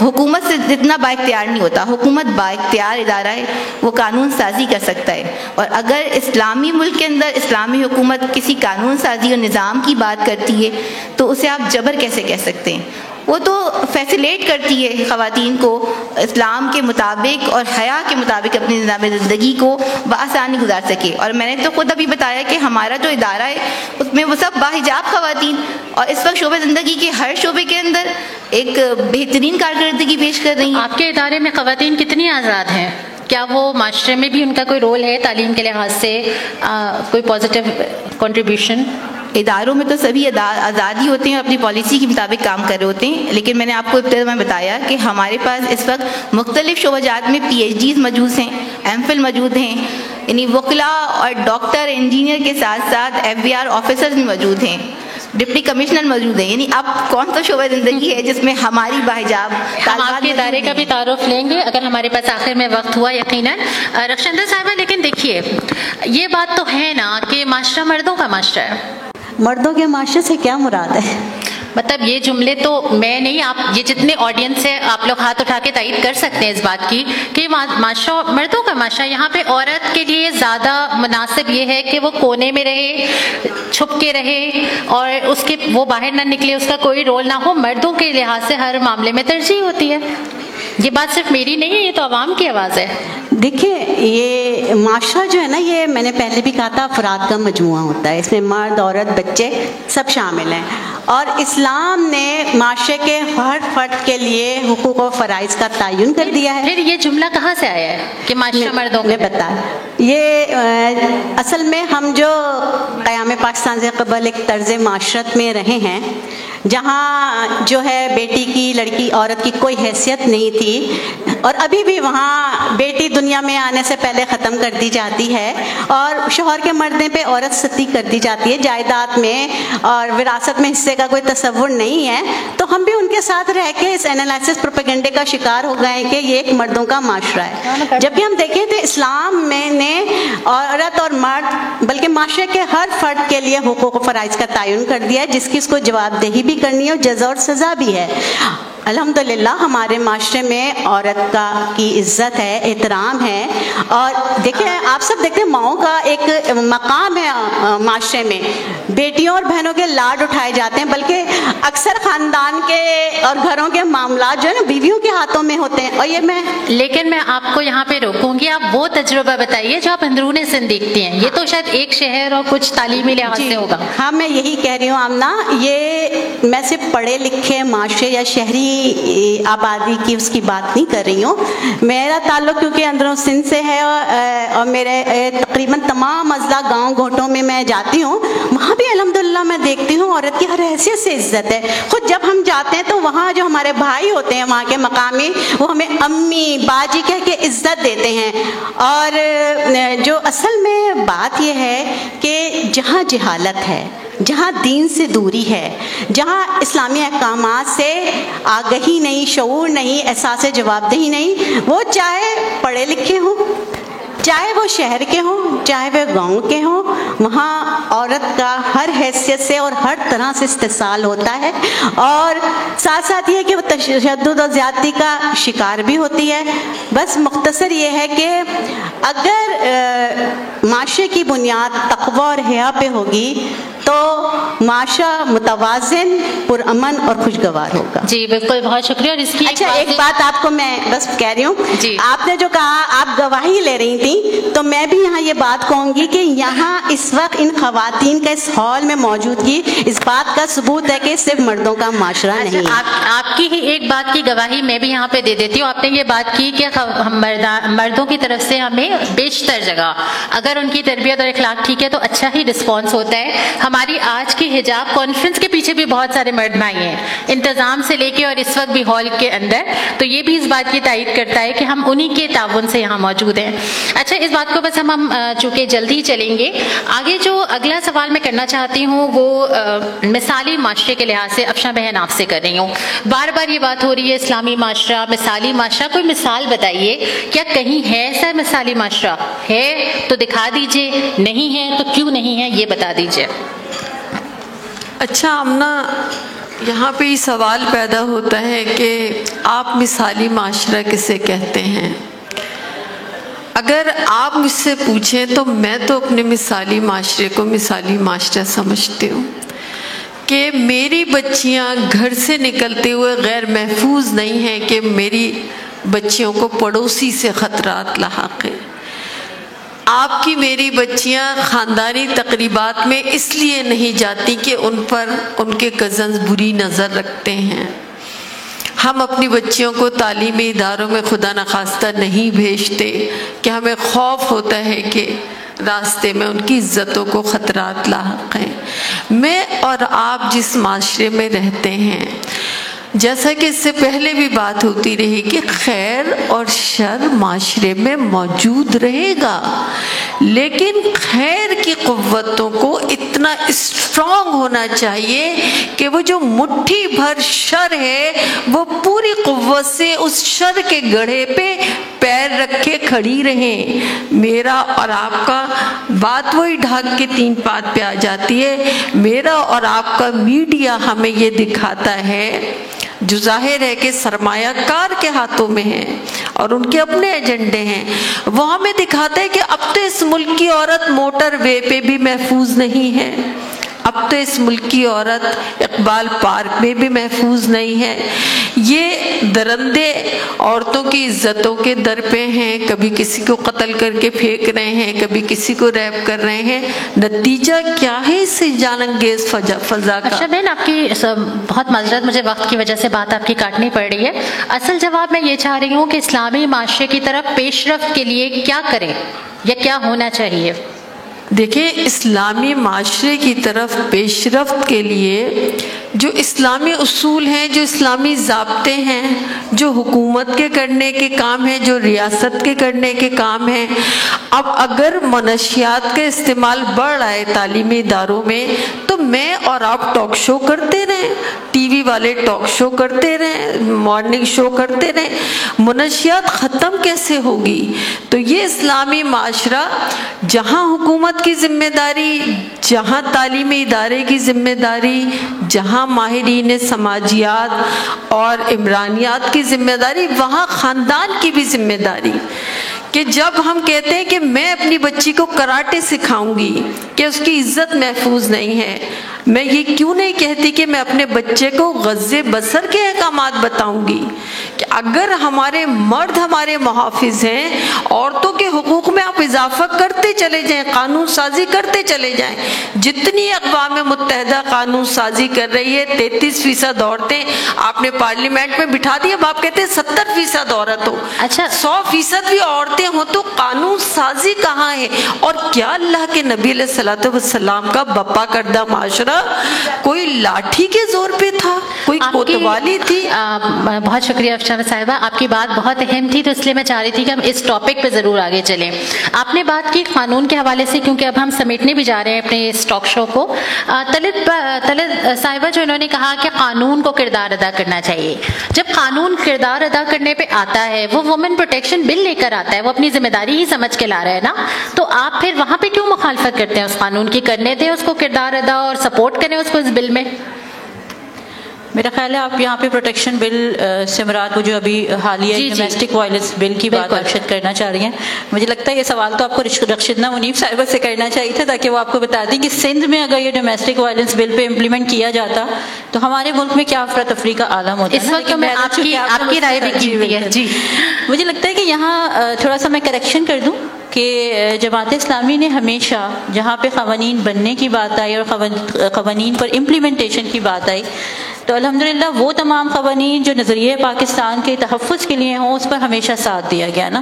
حکومت سے جتنا با اختیار نہیں ہوتا. حکومت با اختیار ادارہ ہے, وہ قانون سازی کر سکتا ہے, اور اگر اسلامی ملک کے اندر اسلامی حکومت کسی قانون سازی اور نظام کی بات کرتی ہے تو اسے آپ جبر کیسے کہہ سکتے ہیں؟ وہ تو فیسیلیٹ کرتی ہے خواتین کو اسلام کے مطابق اور حیا کے مطابق اپنی نظام زندگی کو بآسانی گزار سکے. اور میں نے تو خود ابھی بتایا کہ ہمارا جو ادارہ ہے اس میں وہ سب باحجاب خواتین, اور اس وقت شعبہ زندگی کے ہر شعبے کے اندر ایک بہترین کارکردگی پیش کر رہی ہیں. آپ کے ادارے میں خواتین کتنی آزاد ہیں؟ کیا وہ معاشرے میں بھی ان کا کوئی رول ہے تعلیم کے لحاظ سے, کوئی پازیٹیو کنٹریبیوشن؟ اداروں میں تو سبھی آزادی ہوتے ہیں, اپنی پالیسی کے مطابق کام کر رہے ہوتے ہیں, لیکن میں نے آپ کو ابتدا میں بتایا کہ ہمارے پاس اس وقت مختلف شعبہ جات میں پی ایچ ڈیز موجود ہیں, ایم فل موجود ہیں, یعنی وکلا اور ڈاکٹر انجینئر کے ساتھ ساتھ ایف بی آر آفیسرز بھی موجود ہیں. ڈپٹی کمشنر موجود ہیں، یعنی اب کون سا شعبہ زندگی ہے جس میں ہماری باحجاب ہم آپ کے ادارے کا بھی تعارف لیں گے اگر ہمارے پاس آخر میں وقت ہوا یقیناً رخشندہ صاحبہ. لیکن دیکھیے یہ بات تو ہے نا کہ معاشرہ مردوں کا معاشرہ ہے. مردوں کے معاشرے سے کیا مراد ہے؟ مطلب یہ جملے تو میں نہیں، آپ یہ جتنے آڈینس ہے آپ لوگ ہاتھ اٹھا کے تائید کر سکتے ہیں اس بات کی کہ معاشرہ مردوں کا معاشرہ. یہاں پہ عورت کے لیے زیادہ مناسب یہ ہے کہ وہ کونے میں رہے، چھپ کے رہے اور اس کے وہ باہر نہ نکلے، اس کا کوئی رول نہ ہو. مردوں کے لحاظ سے ہر معاملے میں ترجیح ہوتی ہے. یہ بات صرف میری نہیں ہے، یہ تو عوام کی آواز ہے. دیکھیں یہ معاشرہ جو ہے نا، یہ میں نے پہلے بھی کہا تھا افراد کا مجموعہ ہوتا ہے. اس میں مرد، عورت، بچے سب شامل ہیں. اور اسلام نے معاشرے کے ہر فرد کے لیے حقوق و فرائض کا تعین کر دیا ہے. پھر یہ جملہ کہاں سے آیا ہے کہ معاشرہ مردوں نے بتا یہ اصل میں ہم جو قیام پاکستان سے قبل ایک طرز معاشرت میں رہے ہیں جہاں جو ہے بیٹی کی، لڑکی، عورت کی کوئی حیثیت نہیں تھی، اور ابھی بھی وہاں بیٹی دنیا میں آنے سے پہلے ختم کر دی جاتی ہے اور شوہر کے مرنے پہ عورت ستی کر دی جاتی ہے. جائیداد میں اور وراثت میں حصے کا کوئی تصور نہیں ہے. تو ہم بھی ان کے ساتھ رہ کے اس اینالائسس پروپیگنڈے کا شکار ہو گئے کہ یہ ایک مردوں کا معاشرہ ہے. جبکہ ہم دیکھیں تو اسلام میں نے عورت اور مرد بلکہ معاشرے کے ہر فرد کے لیے حقوق و فرائض کا تعین کر دیا ہے جس کی اس کو جواب دہی بھی کرنی ہے اور جزا اور سزا بھی ہے. الحمدللہ ہمارے معاشرے میں عورت کی عزت ہے، احترام ہے. اور دیکھیں آپ سب دیکھتے ہیں ماؤں کا ایک مقام ہے معاشرے میں. بیٹیوں اور بہنوں کے لاڈ اٹھائے جاتے ہیں، بلکہ اکثر خاندان کے اور گھروں کے معاملات جو ہے نا بیویوں کے ہاتھوں میں ہوتے ہیں. اور یہ لیکن میں آپ کو یہاں پہ روکوں گی. آپ وہ تجربہ بتائیے جو آپ اندرون سندھ دیکھتی ہیں. یہ تو شاید ایک شہر اور کچھ تعلیمی لحاظ سے ہوگا. ہاں میں یہی کہہ رہی ہوں آمنہ، یہ میں صرف پڑھے لکھے معاشرے یا شہری آبادی کی اس کی بات نہیں کر رہی ہوں. میرا تعلق کیونکہ اندرون سندھ سے ہے اور میرے تقریباً تمام اضلاع گاؤں گھوٹوں میں میں جاتی ہوں. وہاں بھی الحمدللہ میں دیکھتی ہوں عورت کی ہر حیثیت سے عزت ہے. خود جب ہم جاتے ہیں تو وہاں جو ہمارے بھائی ہوتے ہیں وہاں کے مقامی، وہ ہمیں امی باجی کہہ کے عزت دیتے ہیں. اور جو اصل میں بات یہ ہے کہ جہاں جہالت ہے، جہاں دین سے دوری ہے، جہاں اسلامی احکامات سے آگہی نہیں، شعور نہیں، احساس جواب دہی نہیں، وہ چاہے پڑھے لکھے ہوں، چاہے وہ شہر کے ہوں، چاہے وہ گاؤں کے ہوں، وہاں عورت کا ہر حیثیت سے اور ہر طرح سے استحصال ہوتا ہے. اور ساتھ ساتھ یہ کہ وہ تشدد اور زیادتی کا شکار بھی ہوتی ہے. بس مختصر یہ ہے کہ اگر معاشرے کی بنیاد تقوی اور حیا پہ ہوگی تو معاشرہ متوازن، پرامن اور خوشگوار ہوگا. جی بالکل، بہت شکریہ. اور اس کی اچھا ایک بات آپ کو میں بس کہہ رہی ہوں، جی آپ نے جو کہا آپ گواہی لے رہی تھیں، تو میں بھی یہاں یہ بات کہوں گی کہ یہاں اس وقت ان خواتین کا اس ہال میں موجودگی اس بات کا ثبوت ہے کہ صرف مردوں کا معاشرہ نہیں ہے. آپ کی ہی ایک بات کی گواہی میں بھی یہاں پہ دے دیتی ہوں. آپ نے یہ بات کی کہ مردوں کی طرف سے ہمیں بیشتر جگہ اگر ان کی تربیت اور اخلاق ٹھیک ہے تو اچھا ہی رسپانس ہوتا ہے. ہماری آج کی حجاب کانفرنس کے پیچھے بھی بہت سارے مرد بھائی ہیں، انتظام سے لے کے اور اس وقت بھی ہال کے اندر. تو یہ بھی اس بات کی تائید کرتا ہے کہ ہم انہی کے تعاون سے یہاں موجود ہیں. اچھا اس بات کو بس ہم چونکہ جلدی چلیں گے آگے. جو اگلا سوال میں کرنا چاہتی ہوں وہ مثالی معاشرے کے لحاظ سے افشاں بہن آپ سے کر رہی ہوں. بار بار یہ بات ہو رہی ہے اسلامی معاشرہ، مثالی معاشرہ. کوئی مثال بتائیے، کیا کہیں ہے ایسا مثالی معاشرہ؟ ہے تو دکھا دیجئے، نہیں ہے تو کیوں نہیں ہے یہ بتا دیجئے. اچھا آمنہ، یہاں پہ یہ سوال پیدا ہوتا ہے کہ آپ مثالی معاشرہ کسے کہتے ہیں؟ اگر آپ مجھ سے پوچھیں تو میں تو اپنے مثالی معاشرے کو مثالی معاشرہ سمجھتی ہوں کہ میری بچیاں گھر سے نکلتے ہوئے غیر محفوظ نہیں ہیں کہ میری بچیوں کو پڑوسی سے خطرات لاحق ہیں. آپ کی میری بچیاں خاندانی تقریبات میں اس لیے نہیں جاتی کہ ان پر ان کے کزنز بری نظر رکھتے ہیں. ہم اپنی بچیوں کو تعلیمی اداروں میں خدا نخواستہ نہیں بھیجتے کہ ہمیں خوف ہوتا ہے کہ راستے میں ان کی عزتوں کو خطرات لاحق ہیں. میں اور آپ جس معاشرے میں رہتے ہیں، جیسا کہ اس سے پہلے بھی بات ہوتی رہی کہ خیر اور شر معاشرے میں موجود رہے گا، لیکن خیر کی قوتوں کو اتنا اسٹرانگ ہونا چاہیے کہ وہ جو مٹھی بھر شر ہے وہ پوری قوت سے اس شر کے گڑھے پہ پیر رکھے کھڑی رہیں. میرا اور آپ کا بات وہی ڈھاک کے 3 بات پہ آ جاتی ہے. میرا اور آپ کا میڈیا ہمیں یہ دکھاتا ہے جو ظاہر ہے کہ سرمایہ کار کے ہاتھوں میں ہیں اور ان کے اپنے ایجنڈے ہیں. وہ ہمیں دکھاتے ہیں کہ اب تو اس ملک کی عورت موٹر وے پہ بھی محفوظ نہیں ہے, اب تو اس ملک کی عورت اقبال پارک میں بھی محفوظ نہیں ہے. یہ درندے عورتوں کی عزتوں کے در پہ ہیں, کبھی کسی کو قتل کر کے پھینک رہے ہیں, کبھی کسی کو ریپ کر رہے ہیں. نتیجہ کیا ہے اس جان انگیز فضا کا؟ اچھا بہن, آپ کی بہت معذرت, مجھے وقت کی وجہ سے بات آپ کی کاٹنی پڑ رہی ہے. اصل جواب میں یہ چاہ رہی ہوں کہ اسلامی معاشرے کی طرف پیش رفت کے لیے کیا کریں یا کیا ہونا چاہیے؟ دیکھیں, اسلامی معاشرے کی طرف پیش رفت کے لیے جو اسلامی اصول ہیں, جو اسلامی ضابطے ہیں, جو حکومت کے کرنے کے کام ہیں, جو ریاست کے کرنے کے کام ہیں. اب اگر منشیات کا استعمال بڑھ رہا ہے تعلیمی اداروں میں تو میں اور آپ ٹاک شو کرتے رہیں, ٹی وی والے ٹاک شو کرتے رہیں, مارننگ شو کرتے رہیں. منشیات ختم کیسے ہوگی؟ تو یہ اسلامی معاشرہ جہاں حکومت کی ذمہ داری, جہاں تعلیمی ادارے کی ذمہ داری, جہاں ماہرین سماجیات اور عمرانیات کی ذمہ داری, وہاں خاندان کی بھی ذمہ داری. کہ جب ہم کہتے ہیں کہ میں اپنی بچی کو کراٹے سکھاؤں گی کہ اس کی عزت محفوظ نہیں ہے, میں یہ کیوں نہیں کہتی کہ میں اپنے بچے کو غض بصر کے احکامات بتاؤں گی؟ کہ اگر ہمارے مرد ہمارے محافظ ہیں, عورتوں کے حقوق میں آپ اضافہ کرتے چلے جائیں, قانون سازی کرتے چلے جائیں. جتنی اقوام متحدہ قانون سازی کر رہی ہے, 33% عورتیں آپ نے پارلیمنٹ میں بٹھا دی. اب آپ کہتے ہیں 70% عورت ہو, اچھا 100% بھی عورتیں ہوں تو قانون سازی کہاں ہے؟ اور کیا اللہ کے نبی علیہ الصلوۃ والسلام کا بپا کردہ معاشرہ کوئی لاٹھی کے زور پہ تھا, کوئی کوتوالی تھی؟ بہت شکریہ افشاں صاحبہ, آپ کی بات بہت اہم تھی تو اس لیے میں چاہ رہی تھی کہ ہم اس ٹاپک پہ ضرور آگے چلیں. آپ نے بات کی قانون کے حوالے سے, کیونکہ اب ہم سمیٹنے بھی جا رہے ہیں اپنے اس ٹاک شو کو. طلعت صاحبہ جو انہوں نے کہا کہ قانون کو کردار ادا کرنا چاہیے, جب قانون کردار ادا کرنے پہ آتا ہے, وہ وومن پروٹیکشن بل لے کر آتا ہے, وہ اپنی ذمہ داری ہی سمجھ کے لا رہا ہے نا, تو آپ پھر وہاں پہ کیوں مخالفت کرتے ہیں اس قانون کی؟ کرنے دیں اس کو کردار ادا اور سپورٹ کریں اس کو اس بل میں. میرا خیال ہے آپ یہاں پہ پروٹیکشن بل سے مراد وہ جو ابھی حالیہ ڈومیسٹک وائلنس بل کی بات ارشد کرنا چاہ رہی ہیں. مجھے لگتا ہے یہ سوال تو آپ کو رخشدنا منیب صاحبہ سے کرنا چاہیے تھا, تاکہ وہ آپ کو بتا دیں کہ سندھ میں اگر یہ ڈومیسٹک وائلنس بل پہ امپلیمنٹ کیا جاتا تو ہمارے ملک میں کیا افراتفری کا عالم ہوتا ہے. اس وقت میں آپ کی رائے بھی کی ہے. جی مجھے لگتا ہے کہ یہاں تھوڑا سا میں کریکشن کر دوں کہ جماعت اسلامی نے ہمیشہ جہاں پہ قوانین بننے کی بات آئی اور قوانین پر امپلیمنٹیشن کی بات آئی تو الحمدللہ وہ تمام قوانین جو نظریہ پاکستان کے تحفظ کے لیے ہوں اس پر ہمیشہ ساتھ دیا گیا نا.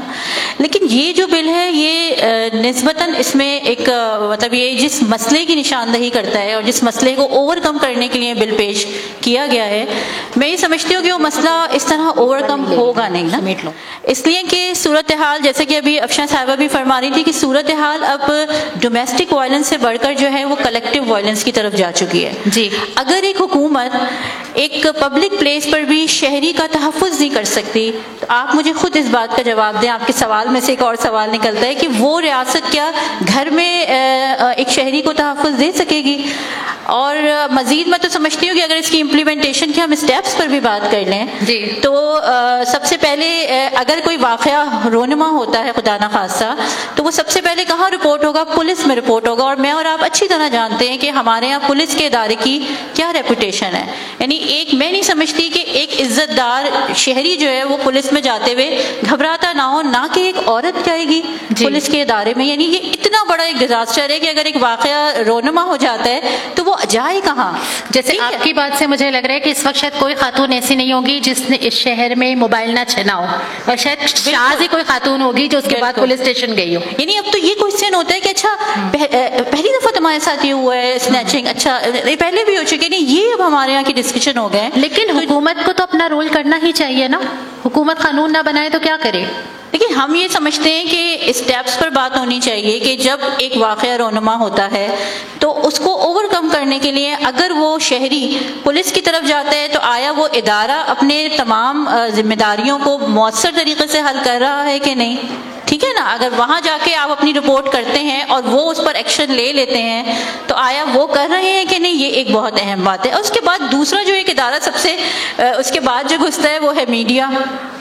لیکن یہ جو بل ہے یہ نسبتاً اس میں ایک مطلب یہ جس مسئلے کی نشاندہی کرتا ہے اور جس مسئلے کو اوور کم کرنے کے لیے بل پیش کیا گیا ہے, میں یہ سمجھتی ہوں کہ وہ مسئلہ اس طرح اوور کم ہوگا نہیں نا, اس لیے کہ صورتحال جیسے کہ ابھی افشاں صاحبہ بھی فرما رہی تھی کہ صورتحال اب ڈومیسٹک وائلنس سے بڑھ کر جو ہے وہ کلیکٹیو وائلنس کی طرف جا چکی ہے. جی اگر ایک حکومت ایک پبلک پلیس پر بھی شہری کا تحفظ نہیں کر سکتی تو آپ مجھے خود اس بات کا جواب دیں. آپ کے سوال میں سے ایک اور سوال نکلتا ہے کہ وہ ریاست کیا گھر میں ایک شہری کو تحفظ دے سکے گی؟ اور مزید میں تو سمجھتی ہوں کہ اگر اس کی امپلیمنٹیشن کے ہم اسٹیپس پر بھی بات کر لیں جی تو سب سے پہلے اگر کوئی واقعہ رونما ہوتا ہے خدا نخواستہ تو وہ سب سے پہلے کہاں رپورٹ ہوگا؟ پولیس میں رپورٹ ہوگا. اور میں اور آپ اچھی طرح جانتے ہیں کہ ہمارے یہاں پولیس کے ادارے کی کیا ریپوٹیشن ہے. یعنی میں نہیں سمجھتی کہ ایک عزت دار شہری جو ہے وہ پولیس میں جاتے ہوئے گھبراتا نہ ہو, نہ کہ ایک عورت جائے گی پولیس کے ادارے میں. یعنی یہ اتنا بڑا ایک ڈیزاسٹر ہے کہ اگر ایک واقعہ رونما ہو جاتا ہے تو وہ جائے کہاں؟ جیسے آپ کی بات سے مجھے لگ رہا ہے کہ اس وقت شاید کوئی خاتون ایسی نہیں ہوگی جس نے اس شہر میں موبائل نہ چھنا ہو, اور شاید شاذ ہی کوئی خاتون ہوگی جو اس کے بعد پولیس اسٹیشن گئی ہو. یعنی اب تو یہ کوشچن ہوتا ہے کہ اچھا پہلی دفعہ تمہارے ساتھ یہ ہوا ہے اسنیچنگ, اچھا پہلے بھی ہو چکے, نہیں یہ اب ہمارے یہاں کی ڈسکشن ہو گئے. لیکن حکومت کو تو اپنا رول کرنا ہی چاہیے نا. حکومت قانون نہ بنائے تو کیا کرے؟ دیکھیے ہم یہ سمجھتے ہیں کہ اسٹیپس پر بات ہونی چاہیے کہ جب ایک واقعہ رونما ہوتا ہے تو اس کو اوور کم کرنے کے لیے اگر وہ شہری پولیس کی طرف جاتا ہے تو آیا وہ ادارہ اپنے تمام ذمہ داریوں کو مؤثر طریقے سے حل کر رہا ہے کہ نہیں. ٹھیک ہے نا. اگر وہاں جا کے آپ اپنی رپورٹ کرتے ہیں اور وہ اس پر ایکشن لے لیتے ہیں تو آیا وہ کر رہے ہیں کہ نہیں, یہ ایک بہت اہم بات ہے. اور اس کے بعد دوسرا جو ایک ادارہ سب سے اس کے بعد جو گھستا ہے وہ ہے میڈیا.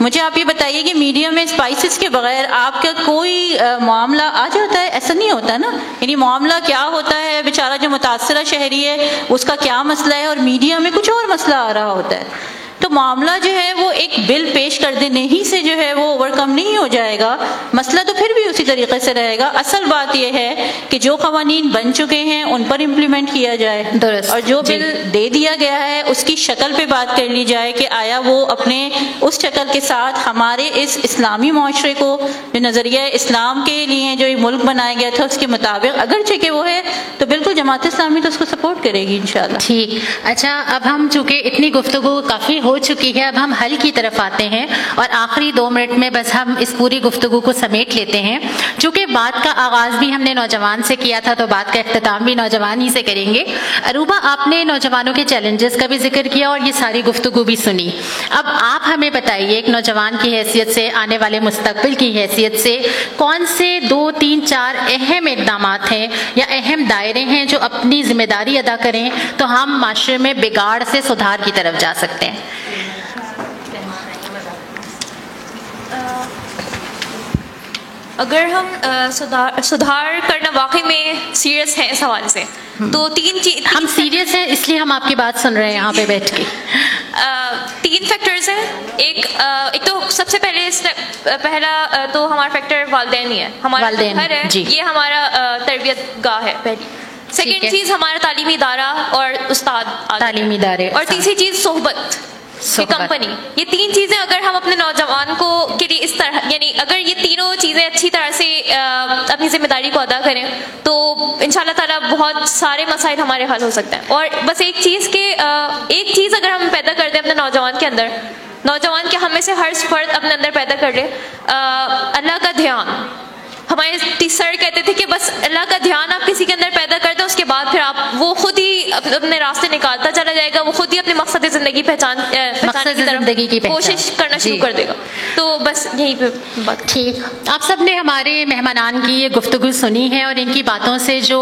مجھے آپ یہ بتائیے کہ میڈیا میں اسپائسز کے بغیر آپ کا کوئی معاملہ آ جاتا ہے؟ ایسا نہیں ہوتا نا. یعنی معاملہ کیا ہوتا ہے, بیچارہ جو متاثرہ شہری ہے اس کا کیا مسئلہ ہے, اور میڈیا میں کچھ اور مسئلہ آ رہا ہوتا ہے. تو معاملہ جو ہے وہ ایک بل پیش کر دینے ہی سے جو ہے وہ اوور کم نہیں ہو جائے گا. مسئلہ تو پھر بھی اسی طریقے سے رہے گا. اصل بات یہ ہے کہ جو قوانین بن چکے ہیں ان پر امپلیمنٹ کیا جائے, درست. اور جو بل دے دیا گیا ہے اس کی شکل پہ بات کر لی جائے کہ آیا وہ اپنے اس شکل کے ساتھ ہمارے اس اسلامی معاشرے کو جو نظریہ اسلام کے لیے جو یہ ملک بنایا گیا تھا اس کے مطابق اگرچہ کہ وہ ہے تو بالکل جماعت اسلامی تو اس کو سپورٹ کرے گی انشاءاللہ. ٹھیک. اچھا, اب ہم چونکہ اتنی گفتگو کافی ہو چکی ہے, اب ہم حل کی طرف آتے ہیں اور آخری 2 منٹ میں بس ہم اس پوری گفتگو کو سمیٹ لیتے ہیں. چونکہ بات کا آغاز بھی ہم نے نوجوان سے کیا تھا تو بات کا اختتام بھی نوجوان ہی سے کریں گے. عروبہ, آپ نے نوجوانوں کے چیلنجز کا بھی ذکر کیا اور یہ ساری گفتگو بھی سنی. اب آپ ہمیں بتائیے ایک نوجوان کی حیثیت سے, آنے والے مستقبل کی حیثیت سے, کون سے 2, 3, 4 اہم اقدامات ہیں یا اہم دائرے ہیں جو اپنی ذمہ داری ادا کریں تو ہم معاشرے میں بگاڑ سے سدھار کی طرف جا سکتے ہیں؟ اگر ہم سدھار کرنا واقعی میں سیریس ہے اس حوالے سے تو 3 چیز. ہم سیریس ہیں اس لیے ہم آپ کی بات سن رہے ہیں یہاں پہ بیٹھ کے. 3 فیکٹرز ہیں. ایک تو سب سے پہلا تو ہمارا فیکٹر والدین ہی ہے. ہمارا گھر ہے, یہ ہمارا تربیت گاہ ہے پہلی. سیکنڈ چیز ہمارا تعلیمی ادارہ اور استاد, تعلیمی ادارے, اور تیسری چیز صحبت, کمپنی. یہ 3 چیزیں اگر ہم اپنے نوجوان کو کے لیے اس طرح, یعنی اگر یہ تینوں چیزیں اچھی طرح سے اپنی ذمہ داری کو ادا کریں تو انشاءاللہ تعالیٰ بہت سارے مسائل ہمارے حل ہو سکتے ہیں. اور بس ایک چیز اگر ہم پیدا کر دیں اپنے نوجوان کے اندر, نوجوان کے ہم میں سے ہر فرد اپنے اندر پیدا کر لے اللہ کا دھیان. ہمارے سر کہتے تھے کہ بس اللہ کا دھیان آپ کسی کے اندر پیدا کر دیں, اس کے بعد پھر وہ خود ہی اپنے راستے نکالتا چلا جائے گا, وہ خود ہی اپنے مقصد زندگی پہچان کی کوشش کرنا شروع کر دے گا. تو بس یہی پہ بات. ٹھیک. آپ سب نے ہمارے مہمانان کی یہ گفتگو سنی ہے اور ان کی باتوں سے جو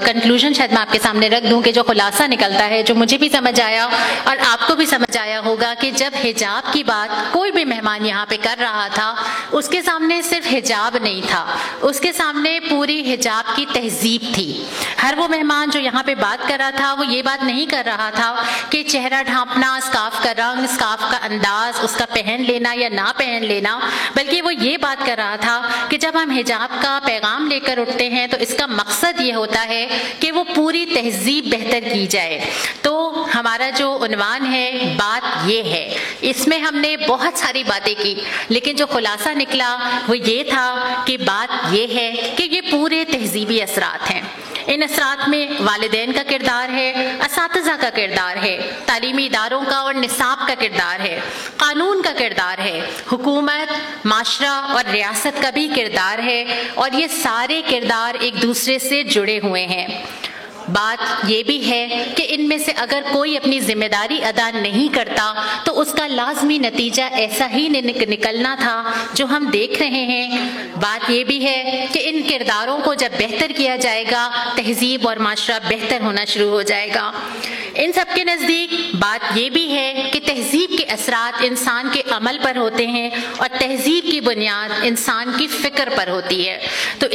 کنکلوژن شاید میں آپ کے سامنے رکھ دوں کہ جو خلاصہ نکلتا ہے, جو مجھے بھی سمجھ آیا اور آپ کو بھی سمجھ آیا ہوگا کہ جب حجاب کی بات کوئی بھی مہمان یہاں پہ کر رہا تھا اس کے سامنے صرف حجاب نہیں تھا, اس کے سامنے پوری حجاب کی تہذیب تھی. ہر وہ مہمان جو یہاں پہ بات کر رہا تھا وہ یہ بات نہیں کر رہا تھا کہ چہرہ ڈھانپنا, اسکارف کا رنگ, اسکارف کا انداز, اس کا پہن لینا یا نہ پہن لینا, بلکہ وہ یہ بات کر رہا تھا کہ جب ہم حجاب کا پیغام لے کر اٹھتے ہیں تو اس کا مقصد یہ ہوتا ہے کہ وہ پوری تہذیب بہتر کی جائے. تو ہمارا جو عنوان ہے بات یہ ہے, اس میں ہم نے بہت ساری باتیں کی لیکن جو خلاصہ نکلا وہ یہ تھا کہ بات یہ ہے کہ یہ پورے تہذیبی اثرات ہیں. ان اثرات میں والدین کا کردار ہے, اساتذہ کا کردار ہے, تعلیمی اداروں کا اور نصاب کا کردار ہے, قانون کا کردار ہے, حکومت, معاشرہ اور ریاست کا بھی کردار ہے, اور یہ سارے کردار ایک دوسرے سے جڑے ہوئے ہیں. بات یہ بھی ہے کہ ان میں سے اگر کوئی اپنی ذمہ داری ادا نہیں کرتا تو اس کا لازمی نتیجہ ایسا ہی نکلنا تھا جو ہم دیکھ رہے ہیں. بات یہ بھی ہے کہ ان کرداروں کو جب بہتر کیا جائے گا تہذیب اور معاشرہ بہتر ہونا شروع ہو جائے گا. ان سب کے نزدیک بات یہ بھی ہے کہ تہذیب کے اثرات انسان کے عمل پر ہوتے ہیں اور تہذیب کی بنیاد انسان کی فکر پر ہوتی ہے. تو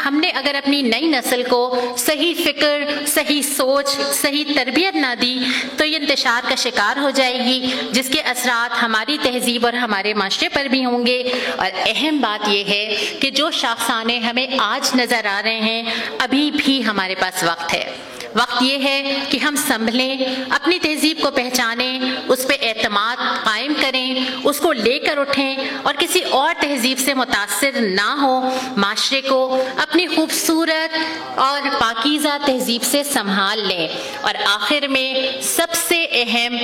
ہم نے اگر اپنی نئی نسل کو صحیح فکر, صحیح سوچ, صحیح تربیت نہ دی تو یہ انتشار کا شکار ہو جائے گی جس کے اثرات ہماری تہذیب اور ہمارے معاشرے پر بھی ہوں گے. اور اہم بات یہ ہے کہ جو شاخسانے ہمیں آج نظر آ رہے ہیں ابھی بھی ہمارے پاس وقت ہے. وقت یہ ہے کہ ہم سنبھلیں, اپنی تہذیب کو پہچانیں, اس پہ اعتماد قائم کریں, اس کو لے کر اٹھیں اور کسی اور تہذیب سے متاثر نہ ہو، معاشرے کو اپنی خوبصورت اور پاکیزہ تہذیب سے سنبھال لیں۔ اور آخر میں سب سے اہم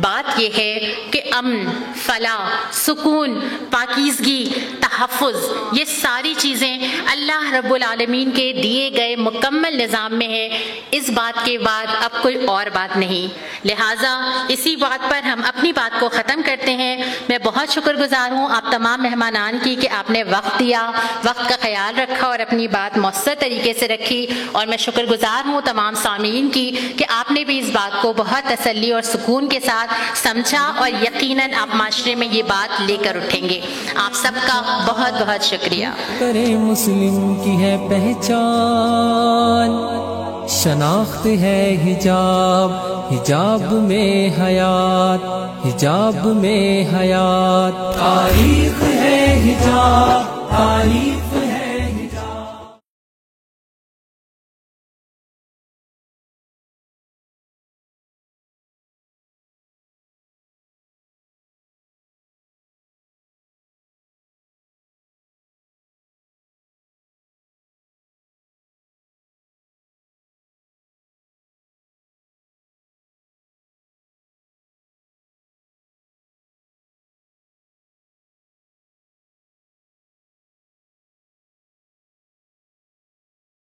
بات یہ ہے کہ امن، فلاح، سکون، پاکیزگی، تحفظ، یہ ساری چیزیں اللہ رب العالمین کے دیے گئے مکمل نظام میں ہے۔ اس بات کے بعد اب کوئی اور بات نہیں، لہٰذا اسی بات پر ہم اپنی بات کو ختم کرتے ہیں۔ میں بہت شکر گزار ہوں آپ تمام مہمانان کی کہ آپ نے وقت دیا، وقت کا خیال رکھا اور اپنی بات مؤثر طریقے سے رکھی، اور میں شکر گزار ہوں تمام سامعین کی کہ آپ نے بھی اس بات کو بہت تسلی اور سکون کے ساتھ سمجھا، اور یقیناً آپ معاشرے میں یہ بات لے کر اٹھیں گے۔ آپ سب کا بہت بہت شکریہ۔ کرے مسلم کی ہے پہچان، شناخت ہے حجاب، حجاب میں حیات، حجاب میں حیات، تاریخ ہے حجاب، تاریخ